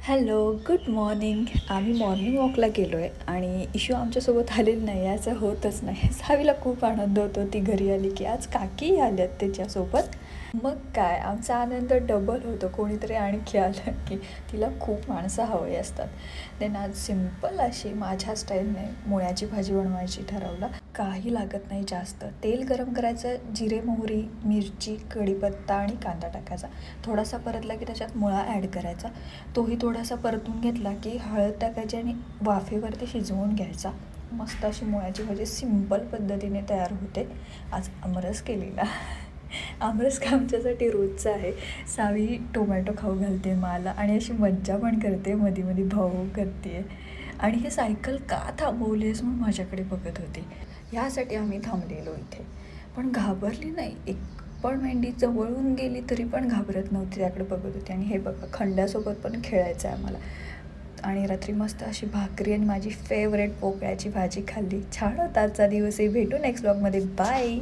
Hello, good morning. आम्ही morning वॉकला गेलो आहे आणि इशू आमच्यासोबत आलेली नाही, याचं होतच नाही. सावीला खूप आनंद होतो ती घरी आली की आज काकी आल्यात त्याच्यासोबत. मग काय आमचा आनंद डबल होतो. कोणीतरी आणखी आलं की तिला खूप माणसं हवी असतात. देन आज सिम्पल अशी माझ्या स्टाईलने मुळ्याची भाजी बनवायची ठरवलं. काही लागत नाही जास्त. तेल गरम करायचं, जिरे मोहरी मिरची कढीपत्ता आणि कांदा टाकायचा. थोडासा परतला की त्याच्यात मुळा ॲड करायचा. तोही थोडासा परतून घेतला की हळद टाकायची आणि वाफेवरती शिजवून घ्यायचा. मस्त अशी मुळ्याची भाजी सिंपल पद्धतीने तयार होते. आज आमरस केलेला. आमरस का आमच्यासाठी रोजचं आहे. सावी टोमॅटो खाऊ घालते मला आणि अशी मज्जा पण करते, मध्ये मध्ये भाऊ करते. आणि हे सायकल का थांबवलीस म्हणून माझ्याकडे बघत होती. ह्यासाठी आम्ही थांबलेलो इथे. पण घाबरली नाही. एक पण मेंढी जवळून गेली तरी पण घाबरत नव्हती, त्याकडे बघत होती. आणि हे बघा, खंड्यासोबत पण खेळायचं आहे आम्हाला. आणि रात्री मस्त अशी भाकरी आणि माझी फेवरेट पोकळ्याची भाजी खाल्ली. छान होता आजचा दिवसही. भेटू नेक्स्ट ब्लॉगमध्ये. बाय.